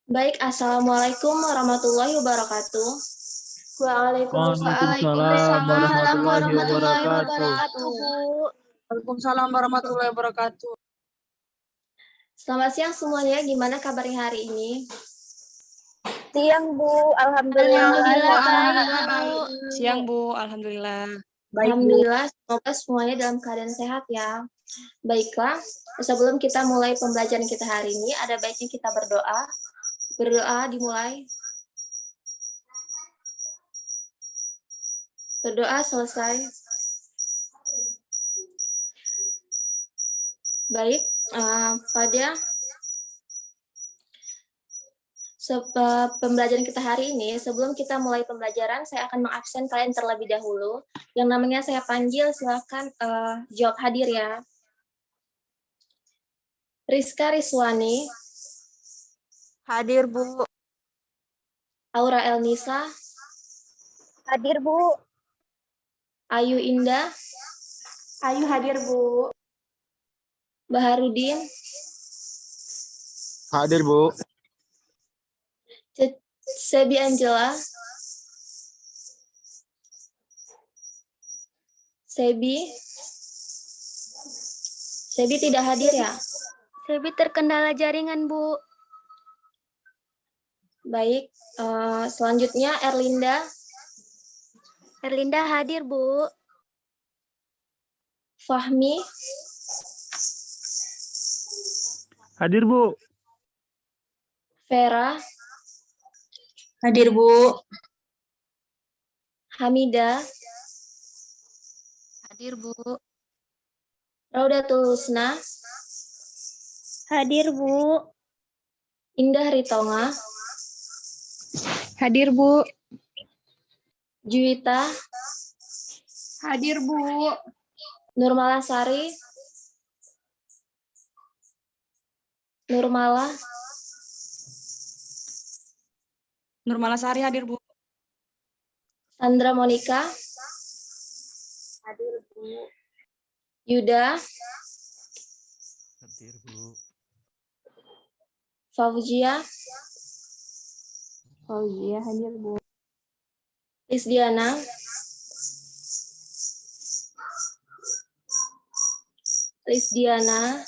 Baik, Assalamualaikum warahmatullahi wabarakatuh. Waalaikumsalam Waalaikumsalam warahmatullahi warahmatullahi wabarakatuh. wabarakatuh, Bu. Waalaikumsalam warahmatullahi wabarakatuh. Selamat siang semuanya, gimana kabarnya hari ini? Siang, Bu. Alhamdulillah. Alhamdulillah, baik, Bu. Siang, Bu. Alhamdulillah. Baik, Bu. Alhamdulillah, semoga semuanya dalam keadaan sehat ya. Baiklah, sebelum kita mulai pembelajaran kita hari ini, ada baiknya kita berdoa. Berdoa dimulai. Berdoa selesai. Baik, pada pembelajaran kita hari ini, sebelum kita mulai pembelajaran, saya akan mengabsen kalian terlebih dahulu. Yang namanya saya panggil, silakan jawab hadir ya. Rizka Rizwani. Hadir, Bu. Aura Elnisa. Hadir, Bu. Ayu Indah. Ayu hadir, Bu. Baharudin. Hadir, Bu. Sebi Angela. Sebi tidak hadir ya? Sebi terkendala jaringan, Bu. Baik, selanjutnya Erlinda. Erlinda hadir, Bu. Fahmi. Hadir, Bu. Vera. Hadir, Bu. Hamida. Hadir, Bu. Raudatul Husna. Hadir, Bu. Indah Ritonga. Hadir, Bu. Juwita. Hadir, Bu. Nurmalasari. Nurmala. Nurmalasari hadir, Bu. Sandra Monica. Hadir, Bu. Yuda. Hadir, Bu. Fauzia. Fauzia hadir, Bu. Lisdiana. Lisdiana.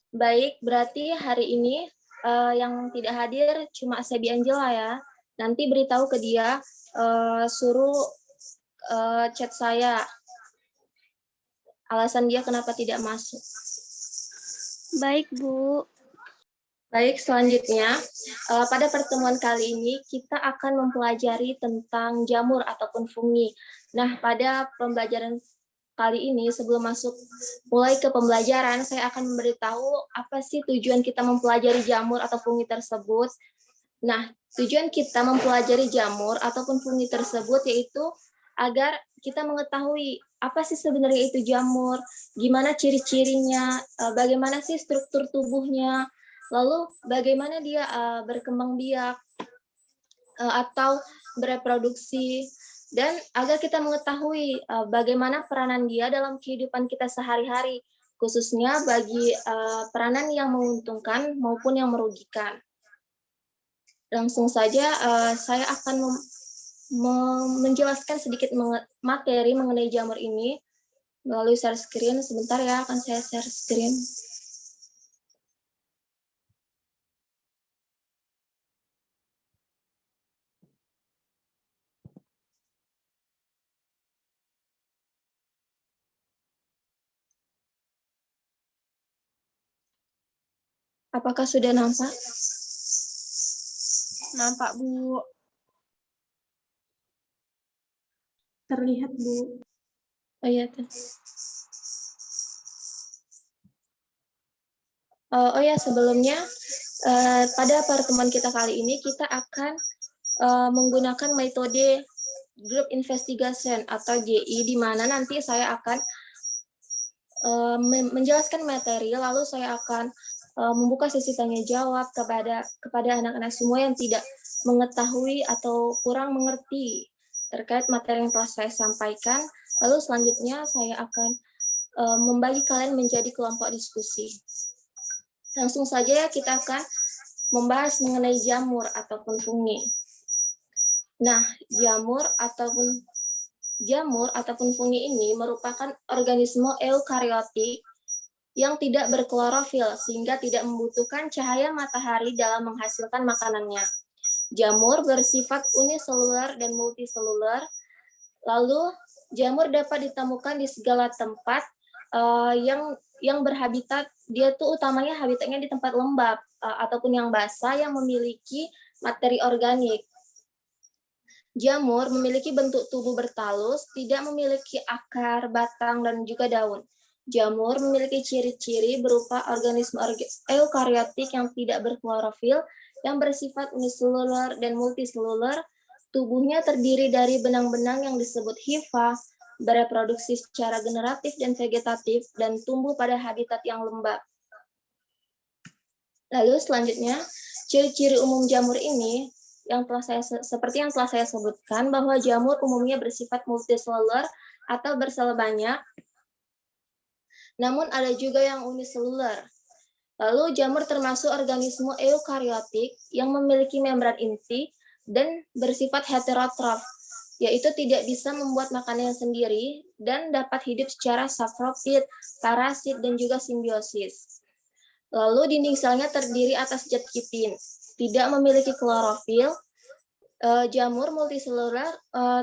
Baik, berarti hari ini yang tidak hadir cuma Sebi Angela ya. Nanti beritahu ke dia, suruh chat saya. Alasan dia kenapa tidak masuk. Baik, Bu. Baik, selanjutnya pada pertemuan kali ini kita akan mempelajari tentang jamur ataupun fungi. Nah, pada pembelajaran kali ini sebelum mulai ke pembelajaran, saya akan memberitahu apa sih tujuan kita mempelajari jamur atau fungi tersebut. Nah, tujuan kita mempelajari jamur ataupun fungi tersebut yaitu agar kita mengetahui apa sih sebenarnya itu jamur, gimana ciri-cirinya, bagaimana sih struktur tubuhnya, lalu bagaimana dia berkembang biak atau bereproduksi, dan agar kita mengetahui bagaimana peranan dia dalam kehidupan kita sehari-hari, khususnya bagi peranan yang menguntungkan maupun yang merugikan. Langsung saja saya akan menjelaskan sedikit materi mengenai jamur ini melalui share screen. Sebentar ya, akan saya share screen. Apakah sudah nampak? Nampak, Bu. Terlihat, Bu. Oh iya, oh ya, sebelumnya pada pertemuan kita kali ini kita akan menggunakan metode group investigation atau GI, di mana nanti saya akan menjelaskan materi, lalu saya akan membuka sesi tanya jawab kepada anak-anak semua yang tidak mengetahui atau kurang mengerti terkait materi yang telah saya sampaikan. Lalu selanjutnya saya akan membagi kalian menjadi kelompok diskusi. Langsung saja kita akan membahas mengenai jamur ataupun fungi. Nah, jamur ataupun fungi ini merupakan organisme eukariotik yang tidak berklorofil sehingga tidak membutuhkan cahaya matahari dalam menghasilkan makanannya. Jamur bersifat uniseluler dan multiseluler. Lalu jamur dapat ditemukan di segala tempat yang berhabitat, dia tuh utamanya habitatnya di tempat lembab ataupun yang basah yang memiliki materi organik. Jamur memiliki bentuk tubuh bertalus, tidak memiliki akar, batang, dan juga daun. Jamur memiliki ciri-ciri berupa organisme eukariotik yang tidak berklorofil, yang bersifat uniseluler dan multiseluler. Tubuhnya terdiri dari benang-benang yang disebut hifa, bereproduksi secara generatif dan vegetatif, dan tumbuh pada habitat yang lembab. Lalu selanjutnya, ciri-ciri umum jamur ini seperti yang telah saya sebutkan, bahwa jamur umumnya bersifat multiseluler atau bersel banyak, namun ada juga yang uniseluler. Lalu jamur termasuk organisme eukariotik yang memiliki membran inti dan bersifat heterotrof, yaitu tidak bisa membuat makanannya sendiri dan dapat hidup secara saprofit, parasit, dan juga simbiosis. Lalu dinding selnya terdiri atas zat kitin, tidak memiliki klorofil. Jamur multiseluler,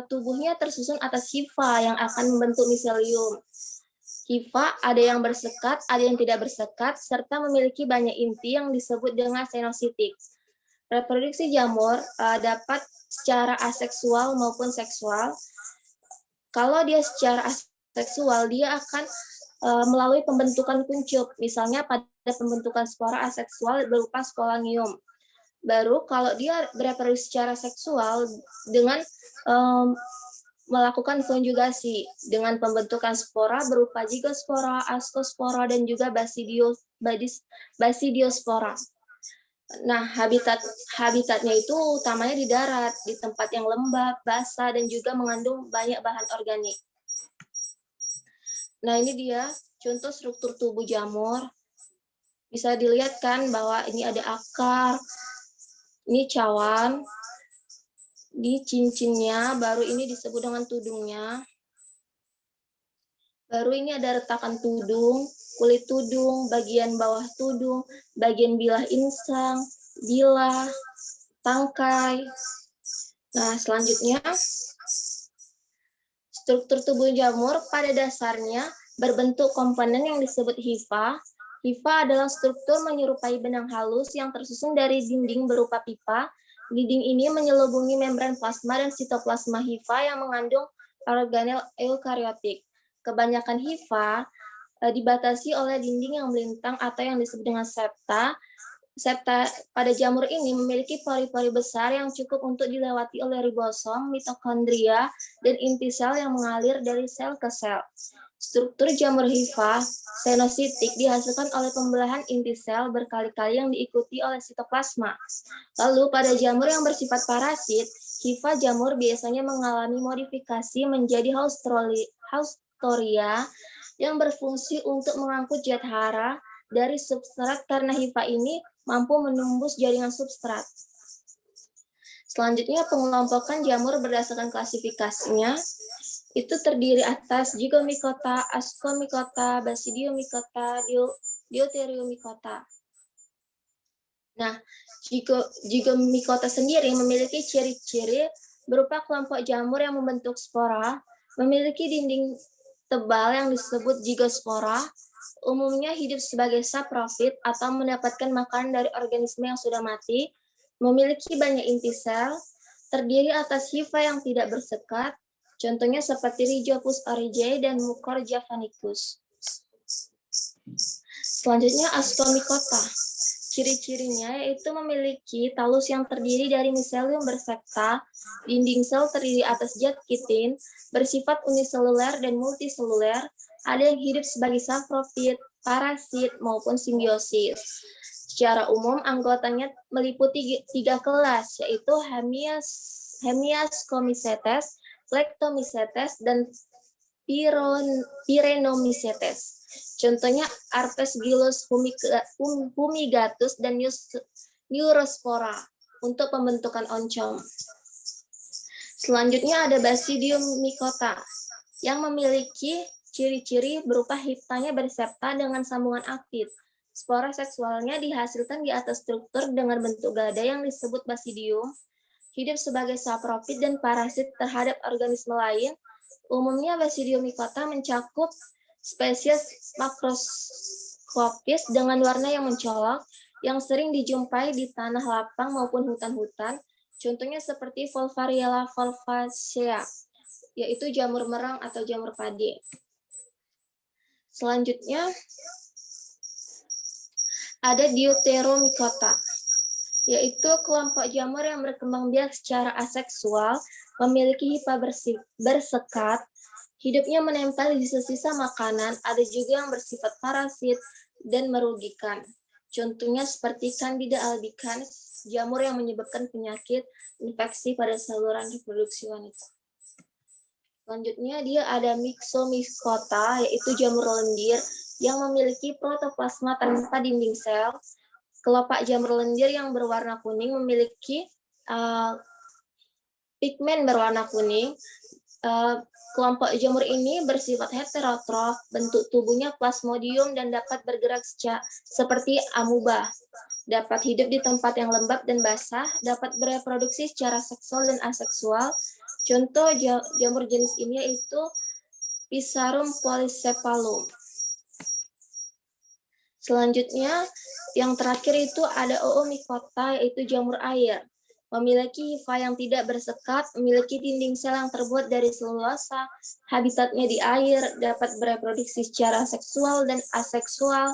tubuhnya tersusun atas hifa yang akan membentuk miselium. Hifa ada yang bersekat, ada yang tidak bersekat, serta memiliki banyak inti yang disebut dengan senositik. Reproduksi jamur dapat secara aseksual maupun seksual. Kalau dia secara aseksual, dia akan melalui pembentukan kuncup, misalnya pada pembentukan spora aseksual berupa sporangium. Baru kalau dia bereproduksi secara seksual dengan melakukan konjugasi dengan pembentukan spora berupa zigospora, ascospora, dan juga basidiospora. Nah, habitatnya itu utamanya di darat, di tempat yang lembab, basah, dan juga mengandung banyak bahan organik. Nah, ini dia contoh struktur tubuh jamur. Bisa dilihat kan bahwa ini ada akar, ini cawan, di cincinnya, baru ini disebut dengan tudungnya. Baru ini ada retakan tudung, kulit tudung, bagian bawah tudung, bagian bilah insang, bilah, tangkai. Nah, selanjutnya, struktur tubuh jamur pada dasarnya berbentuk komponen yang disebut hifa. Hifa adalah struktur menyerupai benang halus yang tersusun dari dinding berupa pipa. Dinding ini menyelubungi membran plasma dan sitoplasma hifa yang mengandung organel eukariotik. Kebanyakan hifa dibatasi oleh dinding yang melintang atau yang disebut dengan septa. Septa pada jamur ini memiliki pori-pori besar yang cukup untuk dilewati oleh ribosom, mitokondria, dan inti sel yang mengalir dari sel ke sel. Struktur jamur hifa senositik dihasilkan oleh pembelahan inti sel berkali-kali yang diikuti oleh sitoplasma. Lalu pada jamur yang bersifat parasit, hifa jamur biasanya mengalami modifikasi menjadi haustoria yang berfungsi untuk mengangkut zat hara dari substrat karena hifa ini mampu menembus jaringan substrat. Selanjutnya pengelompokan jamur berdasarkan klasifikasinya. Itu terdiri atas Zygomicota, Ascomycota, Basidiomycota, Deuteriomycota. Nah, Zygomicota sendiri memiliki ciri-ciri berupa kelompok jamur yang membentuk spora, memiliki dinding tebal yang disebut zygospora, umumnya hidup sebagai saprofit atau mendapatkan makanan dari organisme yang sudah mati, memiliki banyak inti sel, terdiri atas hifa yang tidak bersekat, contohnya seperti Rhizopus oryzae dan Mucor javanicus. Selanjutnya Ascomycota. Ciri-cirinya yaitu memiliki talus yang terdiri dari miselium bersekta, dinding sel terdiri atas zat kitin, bersifat uniseluler dan multiseluler, ada yang hidup sebagai saprofit, parasit, maupun simbiosis. Secara umum, anggotanya meliputi 3 kelas, yaitu Hemiascomycetes, Lectomycetes, dan Pyrenomycetes. Contohnya Aspergillus fumigatus dan Neurospora untuk pembentukan oncom. Selanjutnya ada Basidium mycota yang memiliki ciri-ciri berupa hiptanya bersepta dengan sambungan aktif. Spora seksualnya dihasilkan di atas struktur dengan bentuk gada yang disebut basidium, hidup sebagai sapropit dan parasit terhadap organisme lain. Umumnya Basidium mycota mencakup spesies makroskopis dengan warna yang mencolok, yang sering dijumpai di tanah lapang maupun hutan-hutan. Contohnya seperti Volvariella volvacea, yaitu jamur merang atau jamur padi. Selanjutnya ada Deuteromycota, yaitu kelompok jamur yang berkembang biak secara aseksual, memiliki hifa bersekat, hidupnya menempel di sisa-sisa makanan, ada juga yang bersifat parasit dan merugikan. Contohnya seperti Candida albicans, jamur yang menyebabkan penyakit infeksi pada saluran reproduksi wanita. Selanjutnya dia ada Myxomycota, yaitu jamur lendir yang memiliki protoplasma tanpa dinding sel. Kelopak jamur lendir yang berwarna kuning memiliki pigmen berwarna kuning. Kelompok jamur ini bersifat heterotrof, bentuk tubuhnya plasmodium dan dapat bergerak seperti amuba. Dapat hidup di tempat yang lembab dan basah, dapat bereproduksi secara seksual dan aseksual. Contoh jamur jenis ini yaitu Pisarum polycephalum. Selanjutnya, yang terakhir itu ada Oomycota, yaitu jamur air. Memiliki hifa yang tidak bersekat, memiliki dinding sel yang terbuat dari selulosa, habitatnya di air, dapat bereproduksi secara seksual dan aseksual.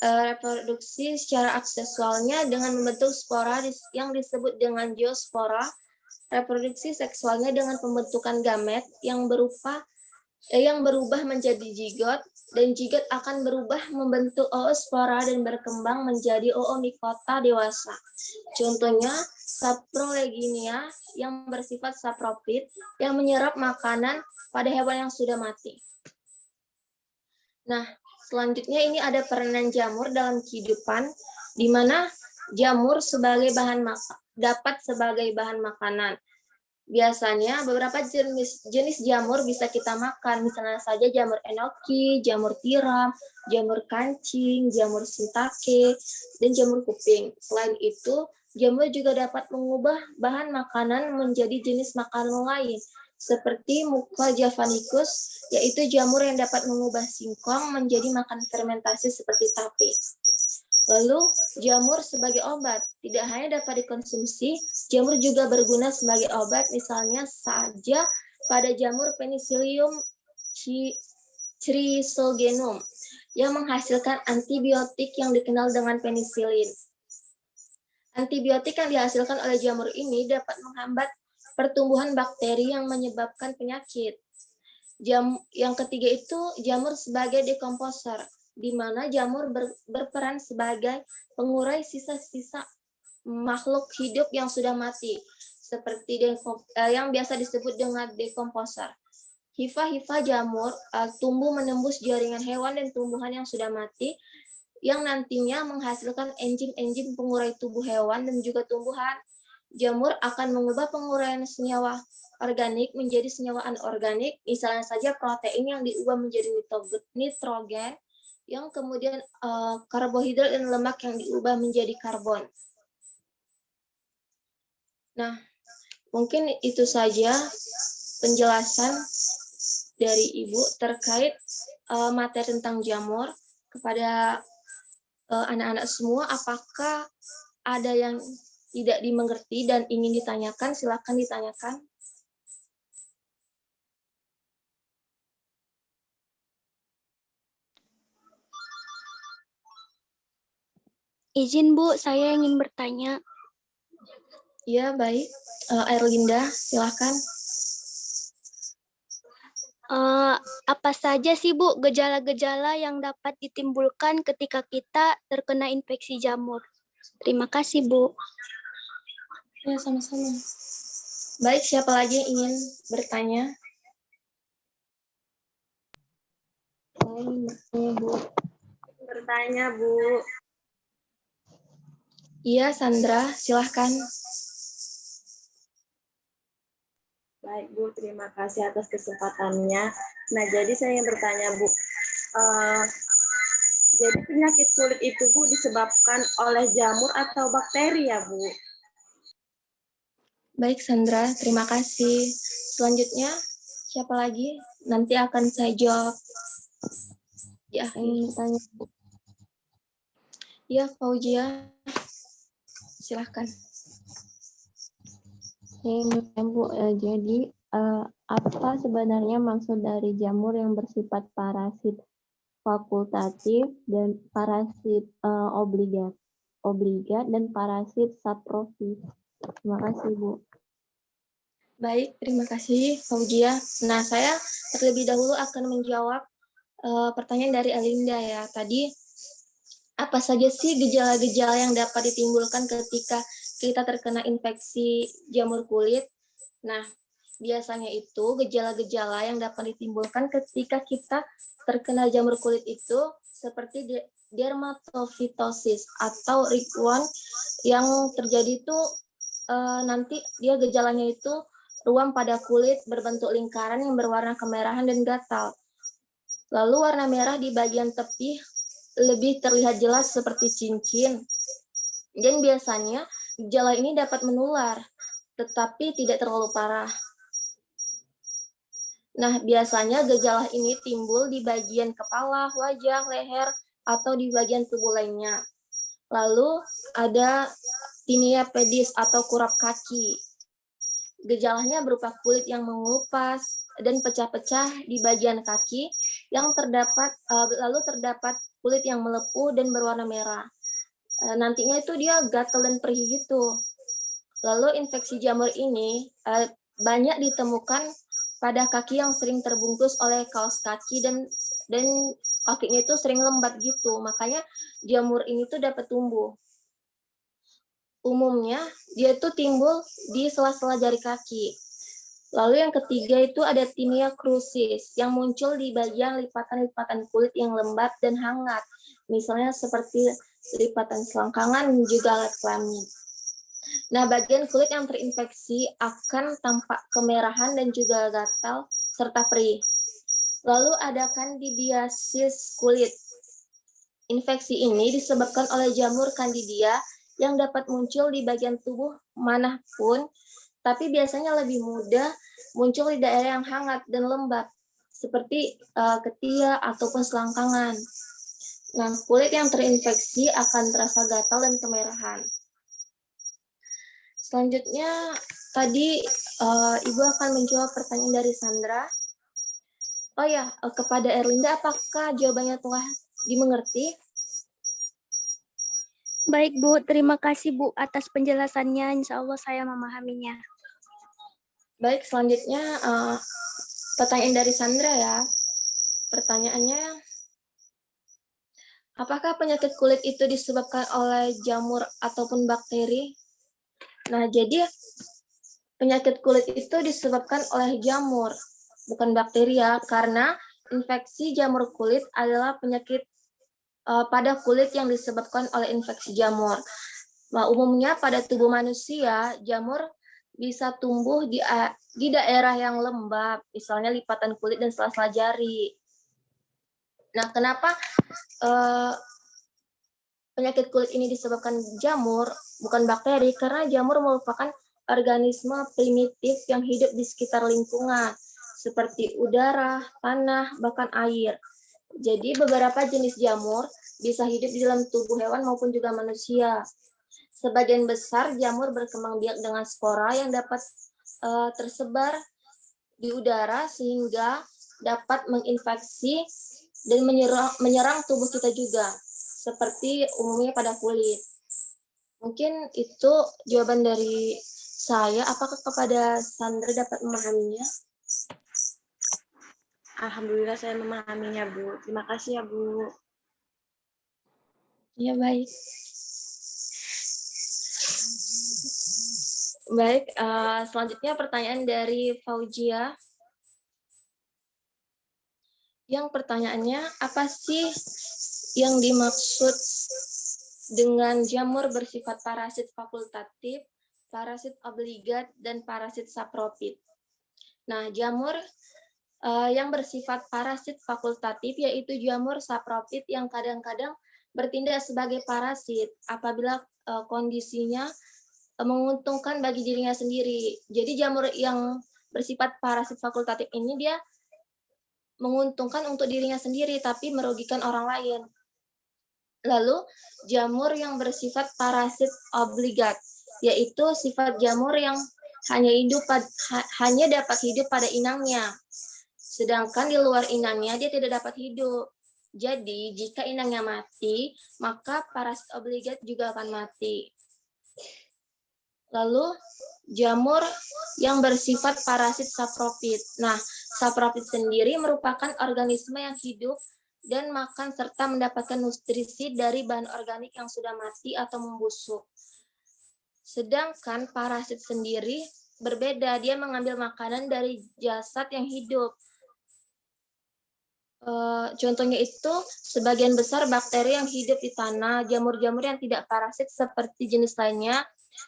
Reproduksi secara aseksualnya dengan membentuk spora yang disebut dengan zoospora. Reproduksi seksualnya dengan pembentukan gamet yang berubah menjadi zigot, dan zigot akan berubah membentuk oospora dan berkembang menjadi Oomycota dewasa. Contohnya Saprolegnia yang bersifat sapropit yang menyerap makanan pada hewan yang sudah mati. Nah, selanjutnya ini ada peranan jamur dalam kehidupan, di mana jamur dapat sebagai bahan makanan. Biasanya beberapa jenis jamur bisa kita makan, misalnya saja jamur enoki, jamur tiram, jamur kancing, jamur shiitake, dan jamur kuping. Selain itu, jamur juga dapat mengubah bahan makanan menjadi jenis makanan lain, seperti Mucor javanicus, yaitu jamur yang dapat mengubah singkong menjadi makanan fermentasi seperti tape. Lalu, jamur sebagai obat tidak hanya dapat dikonsumsi, jamur juga berguna sebagai obat, misalnya saja pada jamur Penicillium chrysogenum yang menghasilkan antibiotik yang dikenal dengan penicillin. Antibiotik yang dihasilkan oleh jamur ini dapat menghambat pertumbuhan bakteri yang menyebabkan penyakit. Yang ketiga itu jamur sebagai dekomposer, di mana jamur berperan sebagai pengurai sisa-sisa makhluk hidup yang sudah mati, seperti yang biasa disebut dengan dekomposer. Hifa-hifa jamur tumbuh menembus jaringan hewan dan tumbuhan yang sudah mati, yang nantinya menghasilkan enzim-enzim pengurai tubuh hewan dan juga tumbuhan. Jamur akan mengubah penguraian senyawa organik menjadi senyawa anorganik, misalnya saja protein yang diubah menjadi nitrogen, yang kemudian karbohidrat dan lemak yang diubah menjadi karbon. Nah, mungkin itu saja penjelasan dari Ibu terkait materi tentang jamur. Kepada anak-anak semua, apakah ada yang tidak dimengerti dan ingin ditanyakan? Silakan ditanyakan. Izin Bu, saya ingin bertanya. Ya, baik. Erlinda, silakan. Apa saja sih Bu gejala-gejala yang dapat ditimbulkan ketika kita terkena infeksi jamur? Terima kasih Bu. Ya, sama-sama. Baik, siapa lagi yang ingin bertanya? Saya ingin bertanya, Bu. Bu. Bertanya, Bu. Iya, Sandra, silahkan. Baik, Bu. Terima kasih atas kesempatannya. Nah, jadi saya yang bertanya, Bu. Jadi penyakit kulit itu, Bu, disebabkan oleh jamur atau bakteri ya, Bu? Baik, Sandra, terima kasih. Selanjutnya, siapa lagi? Nanti akan saya jawab di akhir. Ingin bertanya, Bu. Ya, Fauzia, silahkan. Saya ingin bertanya, Bu. Jadi, apa sebenarnya maksud dari jamur yang bersifat parasit fakultatif dan parasit obligat dan parasit saprofit? Terima kasih, Bu. Baik, terima kasih, Fauzia. Nah, saya terlebih dahulu akan menjawab pertanyaan dari Alinda ya. Tadi, apa saja sih gejala-gejala yang dapat ditimbulkan ketika kita terkena infeksi jamur kulit? Nah, biasanya itu gejala-gejala yang dapat ditimbulkan ketika kita terkena jamur kulit itu seperti dermatofitosis atau ringworm yang terjadi itu nanti dia gejalanya itu ruam pada kulit berbentuk lingkaran yang berwarna kemerahan dan gatal. Lalu warna merah di bagian tepi lebih terlihat jelas seperti cincin. Dan biasanya gejala ini dapat menular, tetapi tidak terlalu parah. Nah, biasanya gejala ini timbul di bagian kepala, wajah, leher, atau di bagian tubuh lainnya. Lalu ada tinea pedis atau kurap kaki. Gejalanya berupa kulit yang mengupas dan pecah-pecah di bagian kaki yang lalu terdapat kulit yang melepuh dan berwarna merah. Nantinya itu dia gatal dan perih gitu. Lalu infeksi jamur ini banyak ditemukan pada kaki yang sering terbungkus oleh kaos kaki dan kakinya itu sering lembat gitu. Makanya jamur ini tuh dapat tumbuh. Umumnya dia tuh timbul di sela-sela jari kaki. Lalu yang ketiga itu ada tinea crucis yang muncul di bagian lipatan-lipatan kulit yang lembab dan hangat. Misalnya seperti lipatan selangkangan dan juga alat kelamin. Nah, bagian kulit yang terinfeksi akan tampak kemerahan dan juga gatal serta perih. Lalu ada kandidiasis kulit. Infeksi ini disebabkan oleh jamur Candida yang dapat muncul di bagian tubuh manapun, tapi biasanya lebih mudah muncul di daerah yang hangat dan lembab, seperti ketiak ataupun selangkangan. Nah, kulit yang terinfeksi akan terasa gatal dan kemerahan. Selanjutnya, tadi Ibu akan menjawab pertanyaan dari Sandra. Oh ya, kepada Erlinda, apakah jawabannya telah dimengerti? Baik, Bu. Terima kasih, Bu, atas penjelasannya. Insya Allah saya memahaminya. Baik, selanjutnya pertanyaan dari Sandra ya. Pertanyaannya, apakah penyakit kulit itu disebabkan oleh jamur ataupun bakteri? Nah, jadi penyakit kulit itu disebabkan oleh jamur, bukan bakteri ya, karena infeksi jamur kulit adalah penyakit pada kulit yang disebabkan oleh infeksi jamur. Nah, umumnya pada tubuh manusia, jamur bisa tumbuh di daerah yang lembab, misalnya lipatan kulit dan sela-sela jari. Nah, kenapa penyakit kulit ini disebabkan jamur, bukan bakteri? Karena jamur merupakan organisme primitif yang hidup di sekitar lingkungan, seperti udara, tanah, bahkan air. Jadi beberapa jenis jamur bisa hidup di dalam tubuh hewan maupun juga manusia. Sebagian besar jamur berkembang biak dengan spora yang dapat tersebar di udara sehingga dapat menginfeksi dan menyerang tubuh kita juga, seperti umumnya pada kulit. Mungkin itu jawaban dari saya. Apakah kepada Sandra dapat memahaminya? Alhamdulillah saya memahaminya, Bu. Terima kasih ya, Bu. Ya, baik. Baik, selanjutnya pertanyaan dari Fauzia. Yang pertanyaannya, apa sih yang dimaksud dengan jamur bersifat parasit fakultatif, parasit obligat, dan parasit saprofit? Nah, jamur yang bersifat parasit fakultatif yaitu jamur saprofit yang kadang-kadang bertindak sebagai parasit apabila kondisinya menguntungkan bagi dirinya sendiri. Jadi jamur yang bersifat parasit fakultatif ini dia menguntungkan untuk dirinya sendiri tapi merugikan orang lain. Lalu jamur yang bersifat parasit obligat yaitu sifat jamur yang hanya dapat hidup pada inangnya. Sedangkan di luar inangnya dia tidak dapat hidup. Jadi jika inangnya mati, maka parasit obligat juga akan mati. Lalu jamur yang bersifat parasit saprofit. Nah, saprofit sendiri merupakan organisme yang hidup dan makan serta mendapatkan nutrisi dari bahan organik yang sudah mati atau membusuk. Sedangkan parasit sendiri berbeda, dia mengambil makanan dari jasad yang hidup. Contohnya itu sebagian besar bakteri yang hidup di tanah, jamur-jamur yang tidak parasit seperti jenis lainnya,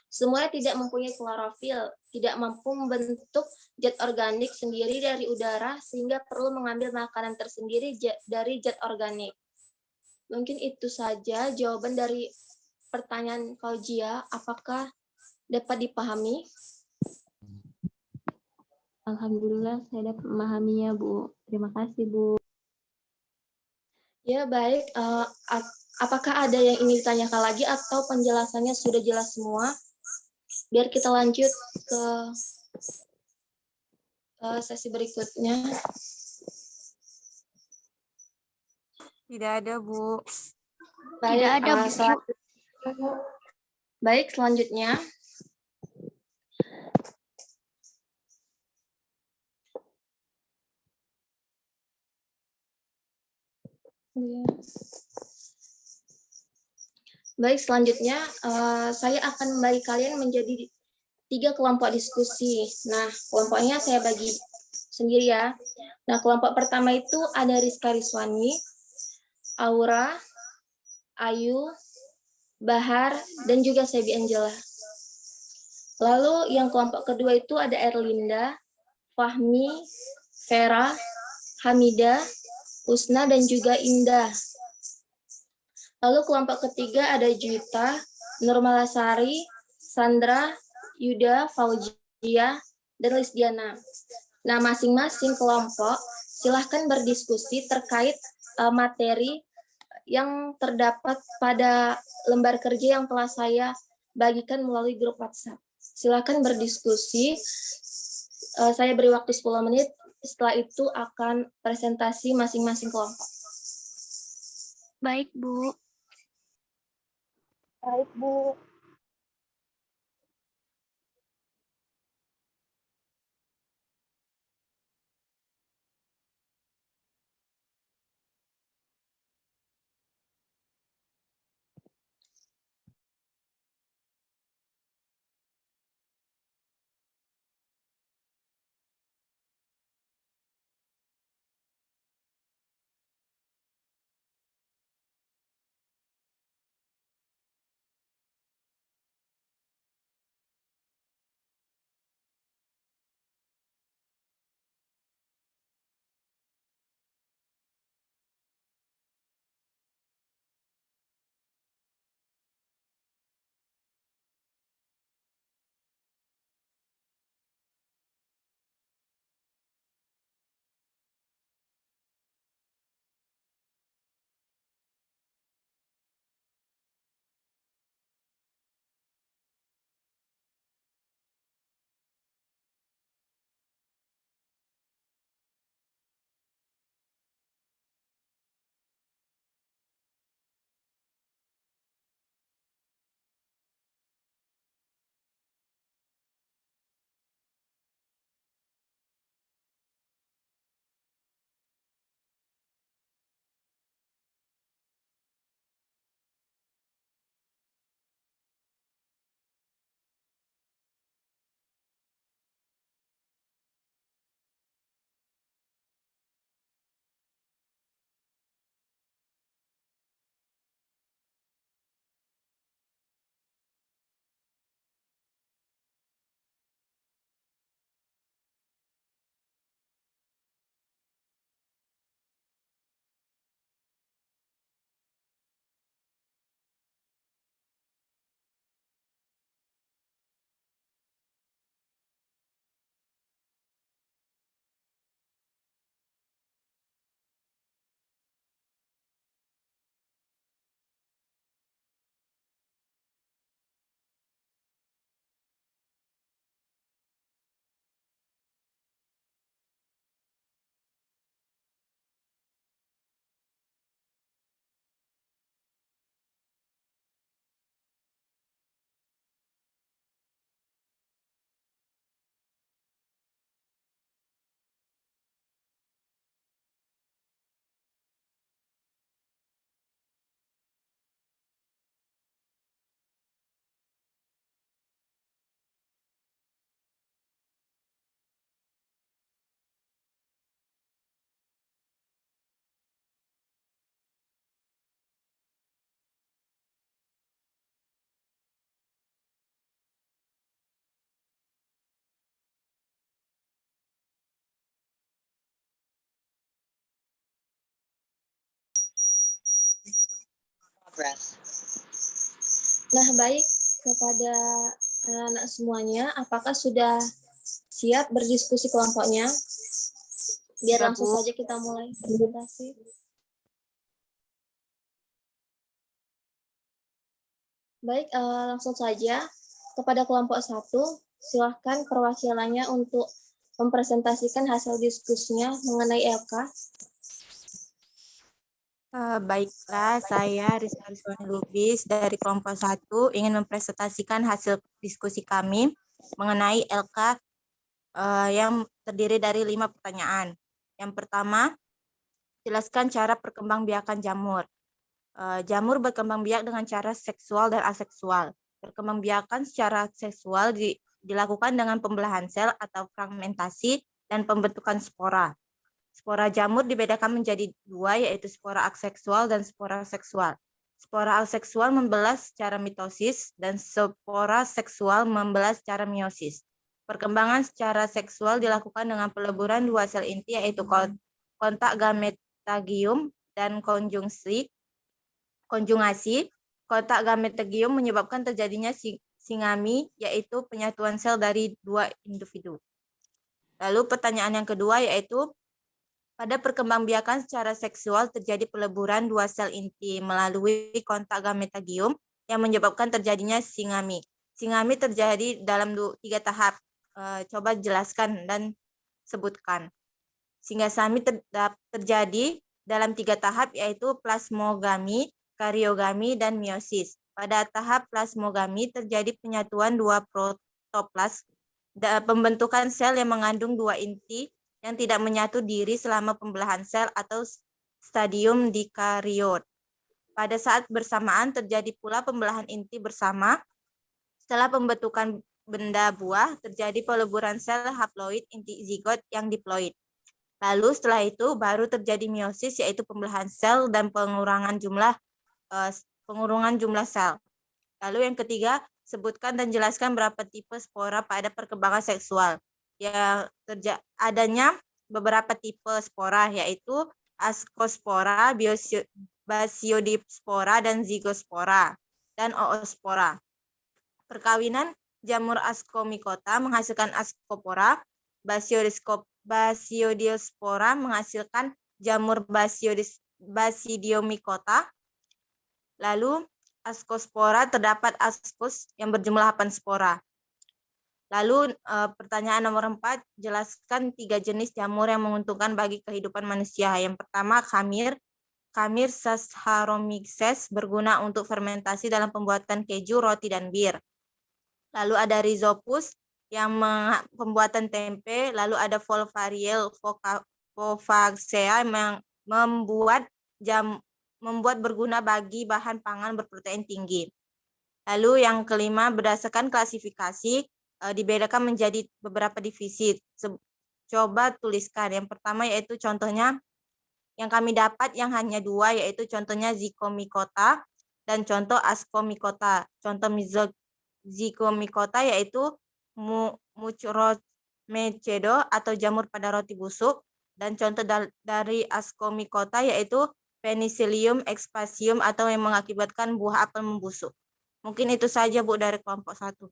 semuanya tidak mempunyai klorofil, tidak mampu membentuk zat organik sendiri dari udara sehingga perlu mengambil makanan tersendiri dari zat organik. Mungkin itu saja jawaban dari pertanyaan Fauzia. Apakah dapat dipahami? Alhamdulillah saya dapat memahaminya, Bu. Terima kasih, Bu. Ya, baik. Apakah ada yang ingin ditanyakan lagi atau penjelasannya sudah jelas semua? Biar kita lanjut ke sesi berikutnya. Tidak ada, Bu. Baik, Tidak ada, Bu. Baik, selanjutnya. Baik, selanjutnya saya akan membagi kalian menjadi 3 kelompok diskusi. Nah, kelompoknya saya bagi sendiri ya. Nah, kelompok pertama itu ada Rizka Rizwani, Aura, Ayu, Bahar, dan juga Sebi Angela. Lalu yang kelompok kedua itu ada Erlinda, Fahmi, Vera, Hamida, Usna, dan juga Indah. Lalu kelompok ketiga ada Juwita, Nurmalasari, Sandra, Yuda, Fauzia, dan Lisdiana. Nah, masing-masing kelompok silahkan berdiskusi terkait materi yang terdapat pada lembar kerja yang telah saya bagikan melalui grup WhatsApp. Silahkan berdiskusi. Saya beri waktu 10 menit. Setelah itu akan presentasi masing-masing kelompok. Baik, Bu. Baik, Bu. Nah, baik kepada anak-anak semuanya, apakah sudah siap berdiskusi kelompoknya? Biar Ya, langsung Bu. saja kita mulai presentasi. Baik, langsung saja kepada kelompok 1, silahkan perwakilannya untuk mempresentasikan hasil diskusinya mengenai LK. Baiklah, saya Rizka Rizwani Lubis dari kelompok 1 ingin mempresentasikan hasil diskusi kami mengenai LK yang terdiri dari 5 pertanyaan. Yang pertama, jelaskan cara perkembangbiakan jamur. Jamur berkembang biak dengan cara seksual dan aseksual. Perkembangbiakan secara seksual dilakukan dengan pembelahan sel atau fragmentasi dan pembentukan spora. Spora jamur dibedakan menjadi 2, yaitu spora aseksual dan spora seksual. Spora aseksual membelah secara mitosis dan spora seksual membelah secara meiosis. Perkembangan secara seksual dilakukan dengan peleburan 2 sel inti, yaitu kontak gametagium dan konjungasi. Kontak gametagium menyebabkan terjadinya singami, yaitu penyatuan sel dari 2 individu. Lalu pertanyaan yang kedua yaitu, pada perkembangbiakan secara seksual terjadi peleburan 2 sel inti melalui kontak gametagium yang menyebabkan terjadinya singami. Singami terjadi dalam 3 tahap. Coba jelaskan dan sebutkan. Singami terjadi dalam 3 tahap, yaitu plasmogami, kariogami, dan meiosis. Pada tahap plasmogami terjadi penyatuan 2 protoplas, pembentukan sel yang mengandung 2 inti yang tidak menyatu diri selama pembelahan sel atau stadium dikariot. Pada saat bersamaan terjadi pula pembelahan inti bersama. Setelah pembentukan benda buah, terjadi peleburan sel haploid inti zigot yang diploid. Lalu setelah itu baru terjadi meiosis, yaitu pembelahan sel dan pengurangan jumlah sel. Lalu yang ketiga, sebutkan dan jelaskan berapa tipe spora pada perkembangan seksual. Adanya beberapa tipe spora, yaitu ascospora, basiodispora, dan zigospora, dan oospora. Perkawinan jamur ascomycota menghasilkan ascopora, basidiospora menghasilkan jamur basidiomycota. Lalu ascospora terdapat ascos yang berjumlah 8 spora. Lalu pertanyaan nomor 4, jelaskan 3 jenis jamur yang menguntungkan bagi kehidupan manusia. Yang pertama, khamir. Khamir Saccharomyces berguna untuk fermentasi dalam pembuatan keju, roti, dan bir. Lalu ada Rhizopus yang pembuatan tempe. Lalu ada Volvariel Fovacea yang membuat berguna bagi bahan pangan berprotein tinggi. Lalu yang kelima, berdasarkan klasifikasi dibedakan menjadi beberapa divisi. Coba tuliskan. Yang pertama yaitu contohnya yang kami dapat yang hanya 2, yaitu contohnya Zygomycota dan contoh Ascomycota. Contoh Zygomycota yaitu Mucromecedo atau jamur pada roti busuk, dan contoh dari Ascomycota yaitu Penicillium expatium atau yang mengakibatkan buah apel membusuk. Mungkin itu saja, Bu, dari kelompok 1.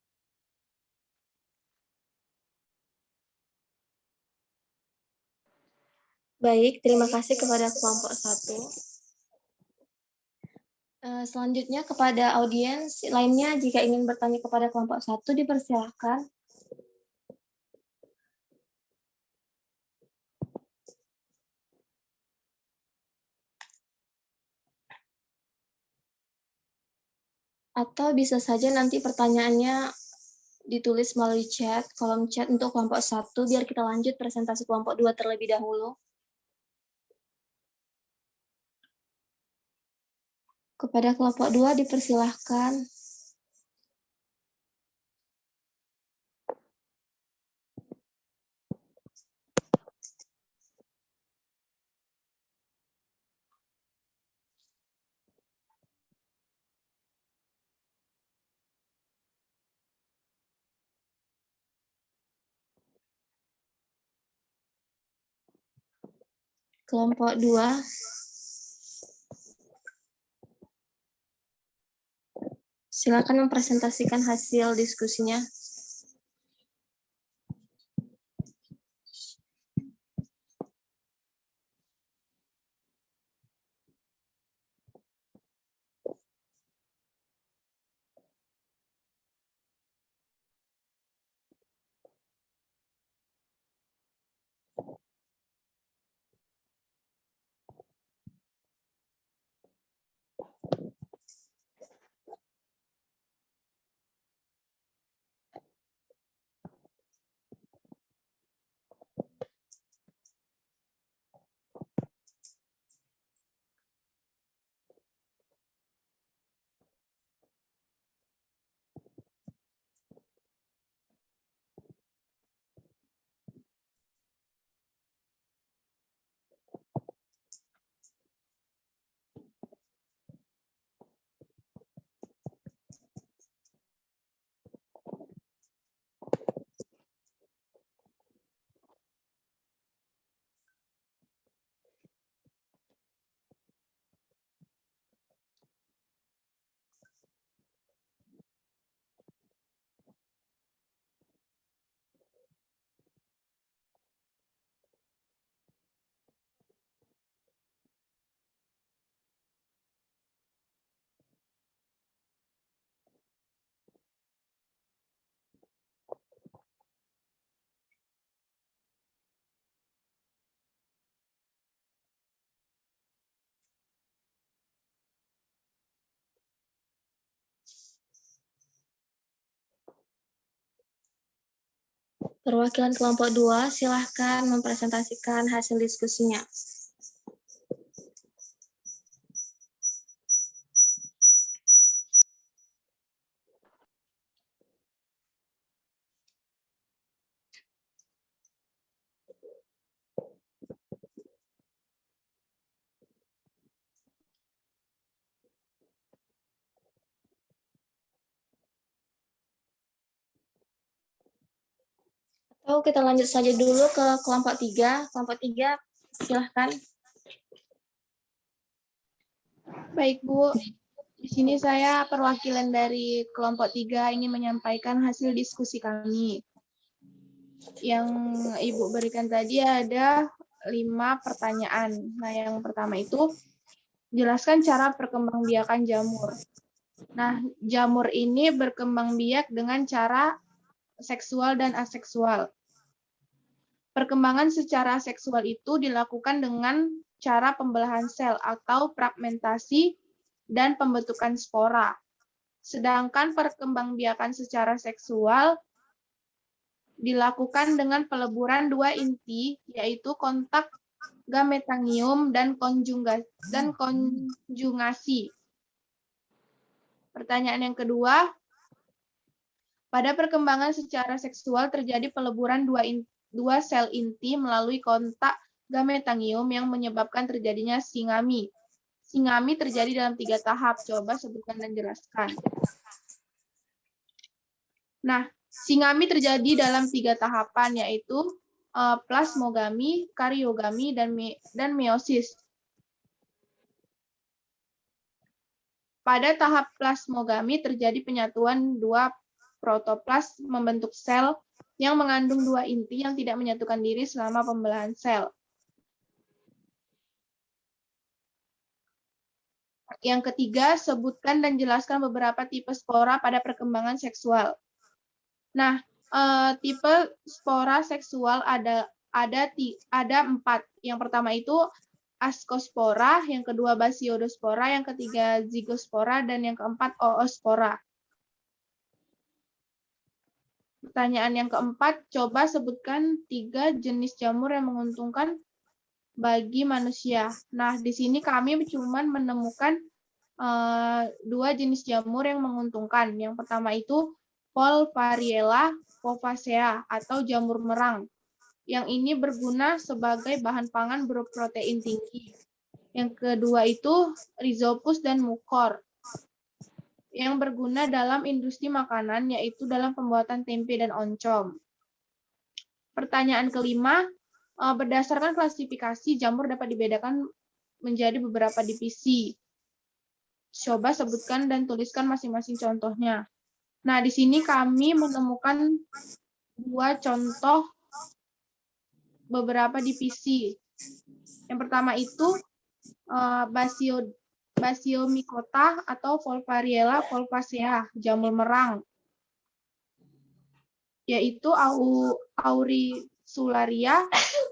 Baik, terima kasih kepada kelompok 1. Selanjutnya kepada audiens lainnya, jika ingin bertanya kepada kelompok 1, dipersilahkan. Atau bisa saja nanti pertanyaannya ditulis melalui kolom chat untuk kelompok 1, biar kita lanjut presentasi kelompok 2 terlebih dahulu. Kepada kelompok 2 dipersilahkan. Kelompok 2. Silakan mempresentasikan hasil diskusinya. Perwakilan kelompok 2, silahkan mempresentasikan hasil diskusinya. Atau kita lanjut saja dulu ke kelompok 3. Kelompok 3, silahkan. Baik, Bu. Di sini saya perwakilan dari kelompok 3 ingin menyampaikan hasil diskusi kami. Yang Ibu berikan tadi ada 5 pertanyaan. Nah, yang pertama itu, jelaskan cara perkembangbiakan jamur. Nah, jamur ini berkembang biak dengan cara seksual dan aseksual. Perkembangan secara seksual itu dilakukan dengan cara pembelahan sel atau fragmentasi dan pembentukan spora. Sedangkan perkembangbiakan secara seksual dilakukan dengan peleburan dua inti, yaitu kontak gametangium dan konjungasi. Pertanyaan yang kedua, pada perkembangan secara seksual terjadi peleburan dua sel inti melalui kontak gametangium yang menyebabkan terjadinya singami. Singami terjadi dalam 3 tahap. Coba sebutkan dan jelaskan. Nah, singami terjadi dalam 3 tahapan, yaitu plasmogami, karyogami, dan meiosis. Pada tahap plasmogami terjadi penyatuan 2 protoplas membentuk sel yang mengandung 2 inti yang tidak menyatukan diri selama pembelahan sel. Yang ketiga, sebutkan dan jelaskan beberapa tipe spora pada perkembangan seksual. Nah, tipe spora seksual ada 4. Yang pertama itu ascospora, yang kedua basiodospora, yang ketiga zygospora, dan yang keempat oospora. Pertanyaan yang keempat, coba sebutkan 3 jenis jamur yang menguntungkan bagi manusia. Nah, di sini kami cuma menemukan 2 jenis jamur yang menguntungkan. Yang pertama itu Polvariella povacea atau jamur merang. Yang ini berguna sebagai bahan pangan berprotein tinggi. Yang kedua itu Rhizopus dan Mucor, yang berguna dalam industri makanan, yaitu dalam pembuatan tempe dan oncom. Pertanyaan kelima, berdasarkan klasifikasi, jamur dapat dibedakan menjadi beberapa divisi. Coba sebutkan dan tuliskan masing-masing contohnya. Nah, di sini kami menemukan 2 contoh beberapa divisi. Yang pertama itu Basiomycota atau Volpariella volvacea, jamur merang, yaitu Auricularia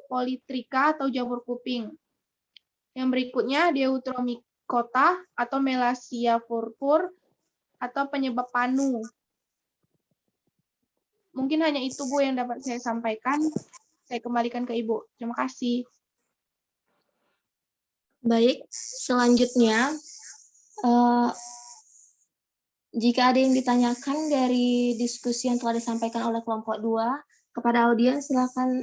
polytricha atau jamur kuping. Yang berikutnya Deuteromycota atau Melassia purpur atau penyebab panu. Mungkin hanya itu, Bu, yang dapat saya sampaikan. Saya kembalikan ke Ibu. Terima kasih. Baik, selanjutnya, jika ada yang ditanyakan dari diskusi yang telah disampaikan oleh kelompok 2, kepada audiens silakan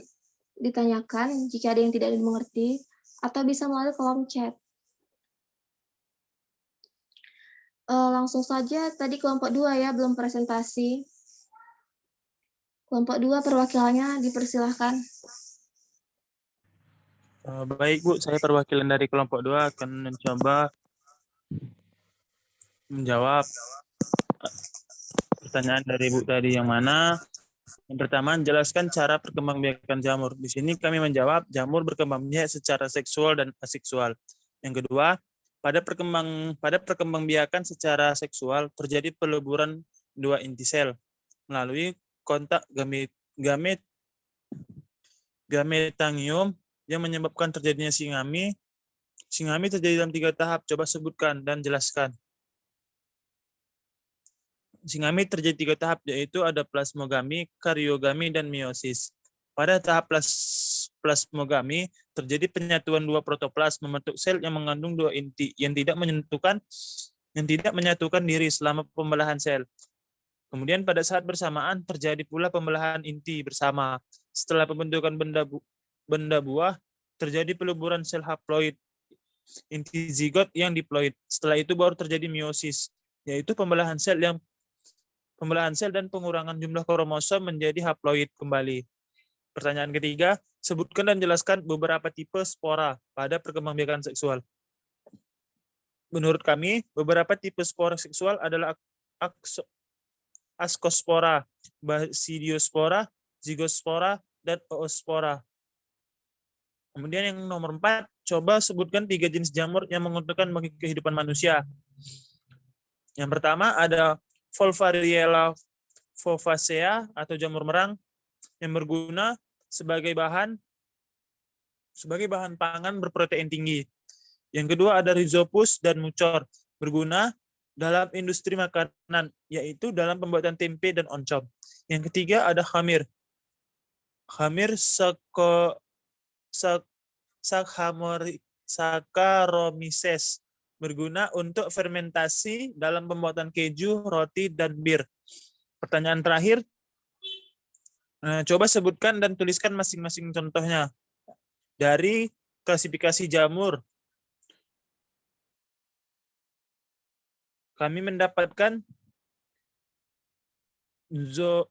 ditanyakan jika ada yang tidak dimengerti, atau bisa melalui kolom chat. Langsung saja, tadi kelompok 2 ya, belum presentasi. Kelompok 2 perwakilannya dipersilahkan. Baik Bu, saya perwakilan dari kelompok 2 akan mencoba menjawab pertanyaan dari Bu tadi yang mana. Yang pertama, jelaskan cara perkembangbiakan jamur. Di sini kami menjawab jamur berkembang biak secara seksual dan aseksual. Yang kedua, pada perkembangbiakan secara seksual terjadi peleburan 2 inti sel melalui kontak gametangium yang menyebabkan terjadinya singami. Singami terjadi dalam 3 tahap. Coba sebutkan dan jelaskan. Singami terjadi 3 tahap, yaitu ada plasmogami, karyogami, dan meiosis. Pada tahap plasmogami, terjadi penyatuan 2 protoplas membentuk sel yang mengandung 2 inti yang tidak menyatukan diri selama pembelahan sel. Kemudian pada saat bersamaan terjadi pula pembelahan inti bersama. Setelah pembentukan benda buah, terjadi peleburan sel haploid inti zigot yang diploid. Setelah itu baru terjadi meiosis, yaitu pembelahan sel dan pengurangan jumlah kromosom menjadi haploid kembali. Pertanyaan ketiga, sebutkan dan jelaskan beberapa tipe spora pada perkembangbiakan seksual. Menurut kami, beberapa tipe spora seksual adalah Ascospora, Basidiospora, Zygospora, dan Oospora. Kemudian yang nomor 4, coba sebutkan 3 jenis jamur yang menguntungkan bagi kehidupan manusia. Yang pertama ada Volpariella volvacea atau jamur merang yang berguna sebagai bahan pangan berprotein tinggi. Yang kedua ada Rhizopus dan Mucor, berguna dalam industri makanan, yaitu dalam pembuatan tempe dan oncom. Yang ketiga ada Khamir Saccharomyces, berguna untuk fermentasi dalam pembuatan keju, roti, dan bir. Pertanyaan terakhir, coba sebutkan dan tuliskan masing-masing contohnya dari klasifikasi jamur. Kami mendapatkan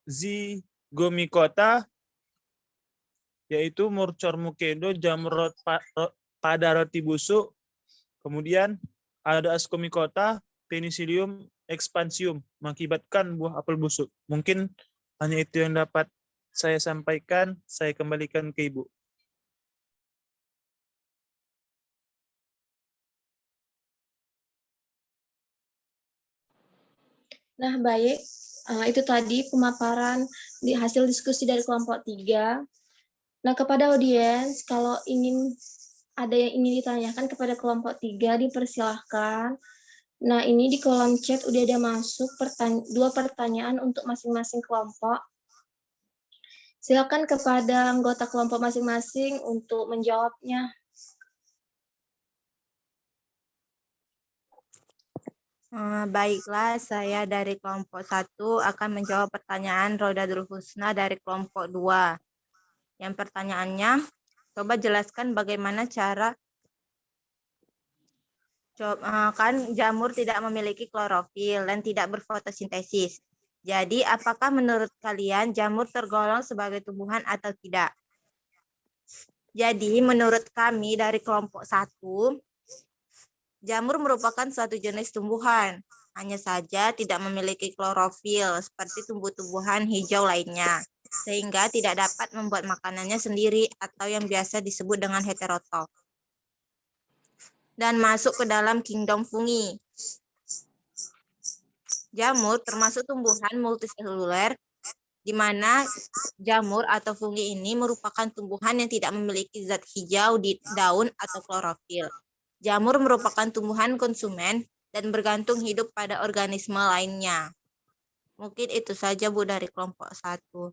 Zygomycota, yaitu Murcor mukedo, jamur pada roti busuk. Kemudian ada Ascomycota, Penicillium expansium, mengakibatkan buah apel busuk. Mungkin hanya itu yang dapat saya sampaikan. Saya kembalikan ke Ibu. Nah, baik. Itu tadi pemaparan di hasil diskusi dari kelompok 3. Nah, kepada audiens, kalau ada yang ingin ditanyakan kepada kelompok 3, dipersilahkan. Nah, ini di kolom chat udah ada masuk 2 pertanyaan untuk masing-masing kelompok. Silakan kepada anggota kelompok masing-masing untuk menjawabnya. Baiklah, saya dari kelompok 1 akan menjawab pertanyaan Rodatul Husna dari kelompok 2. Yang pertanyaannya, coba jelaskan bagaimana cara kan jamur tidak memiliki klorofil dan tidak berfotosintesis. Jadi, apakah menurut kalian jamur tergolong sebagai tumbuhan atau tidak? Jadi, menurut kami dari kelompok 1, Jamur merupakan suatu jenis tumbuhan, hanya saja tidak memiliki klorofil seperti tumbuh-tumbuhan hijau lainnya, sehingga tidak dapat membuat makanannya sendiri atau yang biasa disebut dengan heterotrof. Dan masuk ke dalam kingdom fungi. Jamur termasuk tumbuhan multiseluler, di mana jamur atau fungi ini merupakan tumbuhan yang tidak memiliki zat hijau di daun atau klorofil. Jamur merupakan tumbuhan konsumen dan bergantung hidup pada organisme lainnya. Mungkin itu saja Bu dari kelompok 1.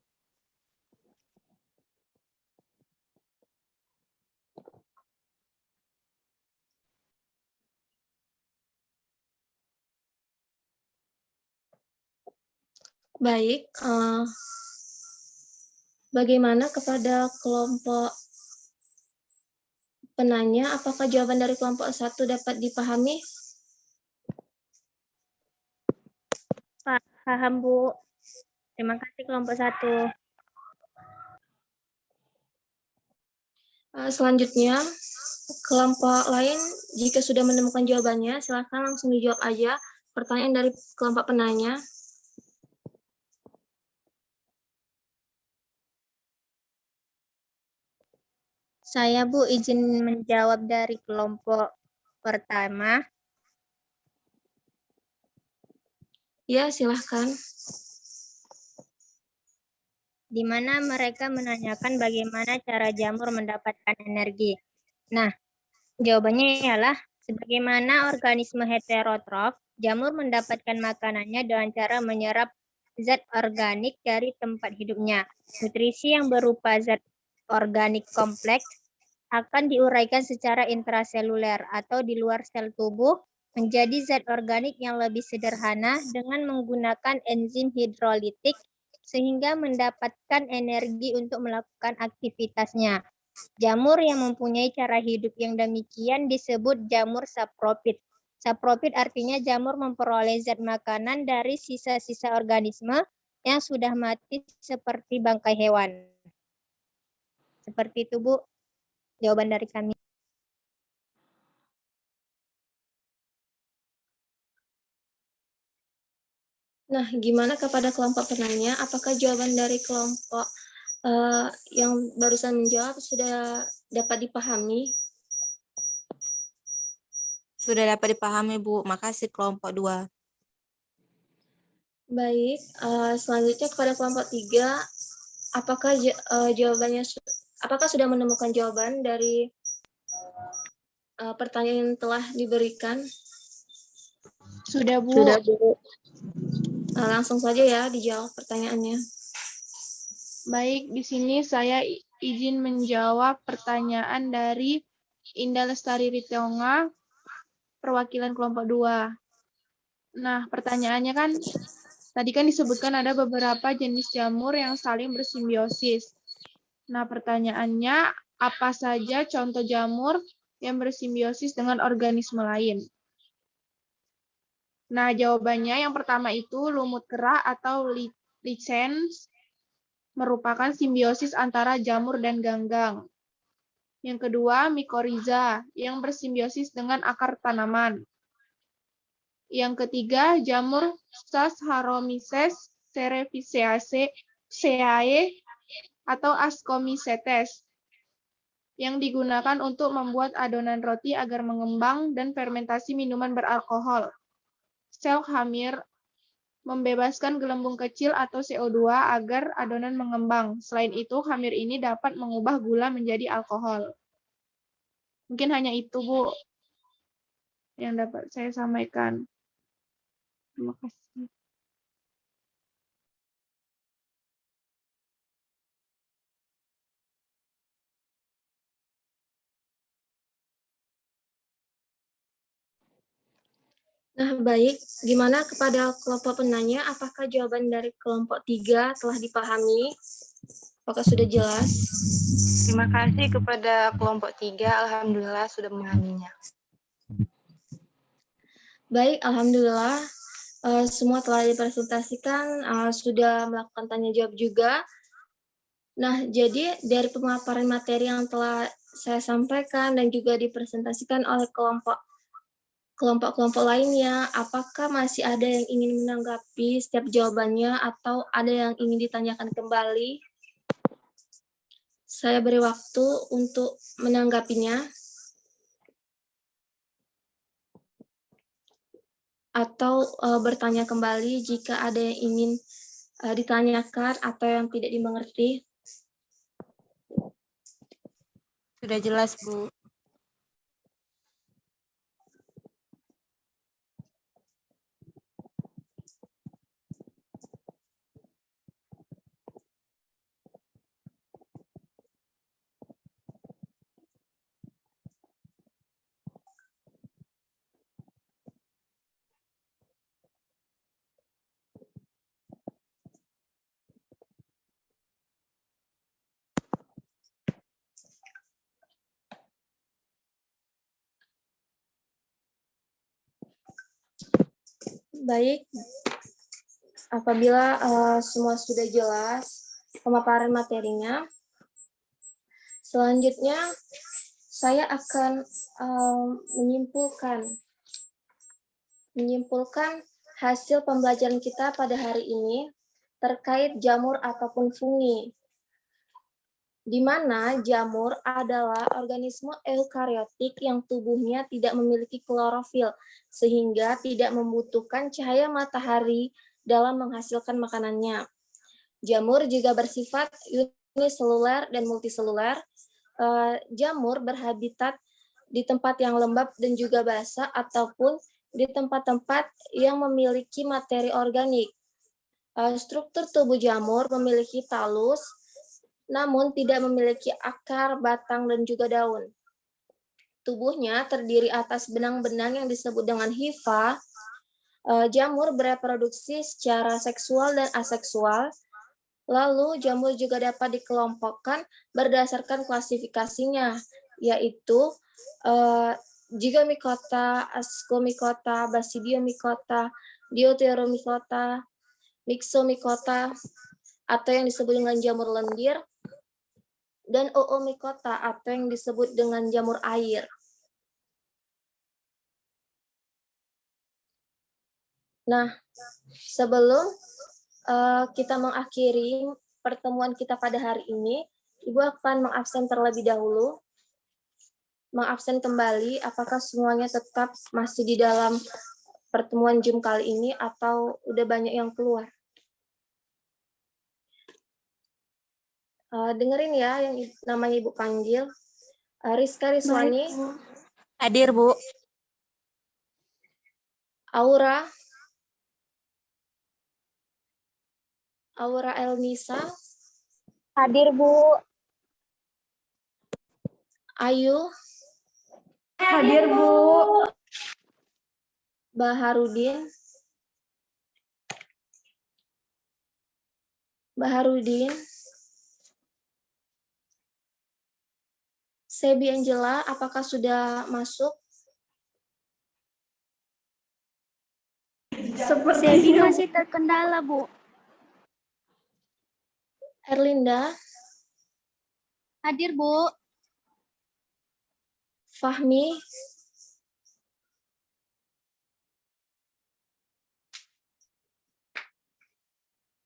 Baik, bagaimana kepada kelompok penanya, apakah jawaban dari kelompok 1 dapat dipahami? Paham, Bu. Terima kasih kelompok 1. Selanjutnya, kelompok lain jika sudah menemukan jawabannya, silakan langsung dijawab aja pertanyaan dari kelompok penanya. Saya, Bu, izin menjawab dari kelompok pertama. Ya, silahkan. Di mana mereka menanyakan bagaimana cara jamur mendapatkan energi. Nah, jawabannya ialah sebagaimana organisme heterotrof, jamur mendapatkan makanannya dengan cara menyerap zat organik dari tempat hidupnya. Nutrisi yang berupa zat organik kompleks akan diuraikan secara intraseluler atau di luar sel tubuh menjadi zat organik yang lebih sederhana dengan menggunakan enzim hidrolitik sehingga mendapatkan energi untuk melakukan aktivitasnya. Jamur yang mempunyai cara hidup yang demikian disebut jamur saprofit. Saprofit artinya jamur memperoleh zat makanan dari sisa-sisa organisme yang sudah mati seperti bangkai hewan. Seperti itu, Bu, jawaban dari kami. Nah, gimana kepada kelompok penanya? Apakah jawaban dari kelompok yang barusan menjawab sudah dapat dipahami? Sudah dapat dipahami, Bu. Makasih kelompok 2. Baik, selanjutnya kepada kelompok 3, apakah jawabannya apakah sudah menemukan jawaban dari pertanyaan yang telah diberikan? Sudah, Bu. Langsung saja ya dijawab pertanyaannya. Baik, di sini saya izin menjawab pertanyaan dari Indah Lestari Ritonga, perwakilan kelompok 2. Nah, pertanyaannya kan, tadi kan disebutkan ada beberapa jenis jamur yang saling bersimbiosis. Nah, pertanyaannya, apa saja contoh jamur yang bersimbiosis dengan organisme lain? Nah, jawabannya yang pertama itu lumut kera atau lichens merupakan simbiosis antara jamur dan ganggang. Yang kedua, mycorrhiza yang bersimbiosis dengan akar tanaman. Yang ketiga, jamur Saccharomyces cerevisiae atau Ascomycetes yang digunakan untuk membuat adonan roti agar mengembang dan fermentasi minuman beralkohol. Sel khamir membebaskan gelembung kecil atau CO2 agar adonan mengembang. Selain itu, khamir ini dapat mengubah gula menjadi alkohol. Mungkin hanya itu, Bu, yang dapat saya sampaikan. Terima kasih. Nah, baik. Gimana kepada kelompok penanya? Apakah jawaban dari kelompok 3 telah dipahami? Apakah sudah jelas? Terima kasih kepada kelompok 3. Alhamdulillah sudah memahaminya. Baik, alhamdulillah. Semua telah dipresentasikan, sudah melakukan tanya jawab juga. Nah, jadi dari pemaparan materi yang telah saya sampaikan dan juga dipresentasikan oleh kelompok kelompok-kelompok lainnya, apakah masih ada yang ingin menanggapi setiap jawabannya atau ada yang ingin ditanyakan kembali? Saya beri waktu untuk menanggapinya. Atau bertanya kembali jika ada yang ingin ditanyakan atau yang tidak dimengerti. Sudah jelas, Bu. Baik, apabila semua sudah jelas pemaparan materinya, selanjutnya saya akan menyimpulkan hasil pembelajaran kita pada hari ini terkait jamur ataupun fungi, di mana jamur adalah organisme eukariotik yang tubuhnya tidak memiliki klorofil, sehingga tidak membutuhkan cahaya matahari dalam menghasilkan makanannya. Jamur juga bersifat uniseluler dan multiseluler. Jamur berhabitat di tempat yang lembab dan juga basah, ataupun di tempat-tempat yang memiliki materi organik. Struktur tubuh jamur memiliki talus, namun tidak memiliki akar, batang, dan juga daun. Tubuhnya terdiri atas benang-benang yang disebut dengan hifa. Jamur bereproduksi secara seksual dan aseksual. Lalu jamur juga dapat dikelompokkan berdasarkan klasifikasinya, yaitu Zygomicota, Ascomycota, Basidiomycota, Deuteromycota, Myxomycota, atau yang disebut dengan jamur lendir, dan Oomycota atau yang disebut dengan jamur air. Nah, sebelum kita mengakhiri pertemuan kita pada hari ini, Ibu akan mengabsen terlebih dahulu. Mengabsen kembali apakah semuanya tetap masih di dalam pertemuan Zoom kali ini atau udah banyak yang keluar. Dengerin ya yang namanya Ibu panggil. Rizka Rizwani. Hadir, Bu. Aura. Aura Elnisa. Hadir, Bu. Ayu. Hadir, Bu. Baharudin. Baharudin. Sebi Angela, apakah sudah masuk? Sebi masih terkendala, Bu. Erlinda. Hadir, Bu. Fahmi.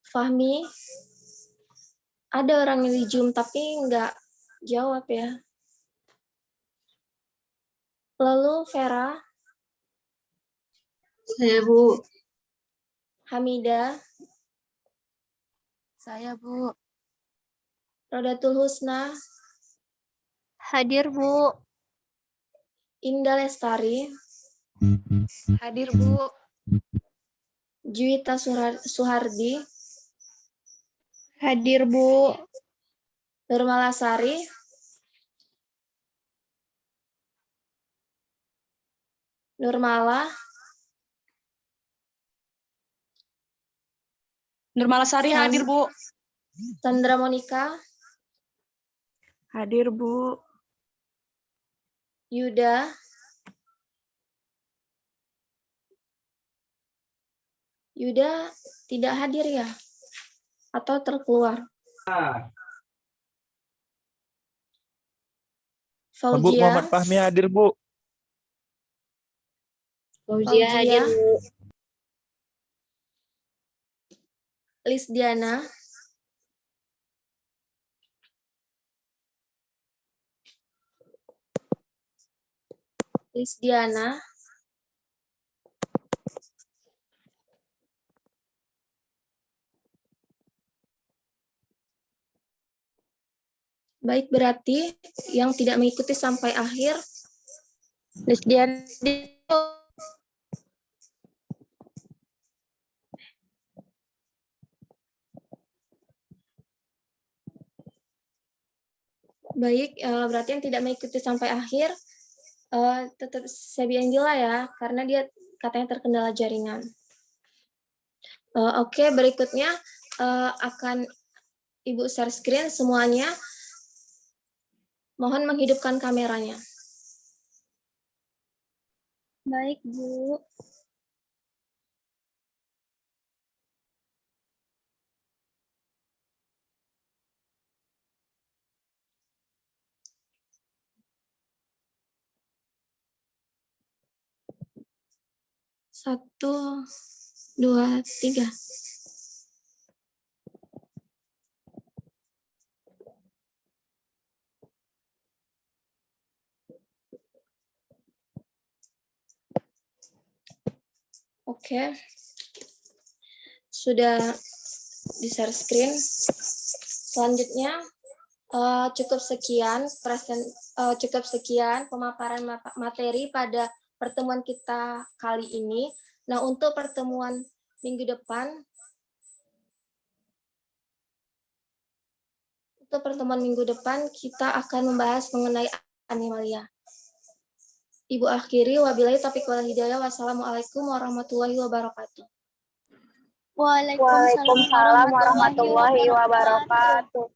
Fahmi. Ada orang yang di Zoom tapi nggak jawab ya. Lalu Vera. Saya, Bu. Hamida. Saya, Bu. Rodatul Husna. Hadir, Bu. Indah Lestari. Hadir, Bu. Juwita Suhardi. Hadir, Bu. Nurmalasari. Nurmala. Nurmalasari hadir, Bu. Sandra Monica. Hadir, Bu. Yuda. Yuda tidak hadir ya? Atau terkeluar? Bu Fauzia. Muhammad Fahmi hadir, Bu. Fauzia hadir, Bu. Lisdiana. Lisdiana. Baik, berarti yang tidak mengikuti sampai akhir, Lisdiana. baik, berarti yang tidak mengikuti sampai akhir, tetap Sebi Angela ya, karena dia katanya terkendala jaringan. Oke, berikutnya akan Ibu share screen semuanya. Mohon menghidupkan kameranya. Baik, Bu. Satu, dua, tiga. Oke, sudah di share screen. Selanjutnya cukup sekian pemaparan materi pada pertemuan kita kali ini. Nah, untuk pertemuan minggu depan, kita akan membahas mengenai animalia. Ibu akhiri, wabillahi taufiq wal hidayah. Wassalamualaikum warahmatullahi wabarakatuh. Waalaikumsalam warahmatullahi wabarakatuh.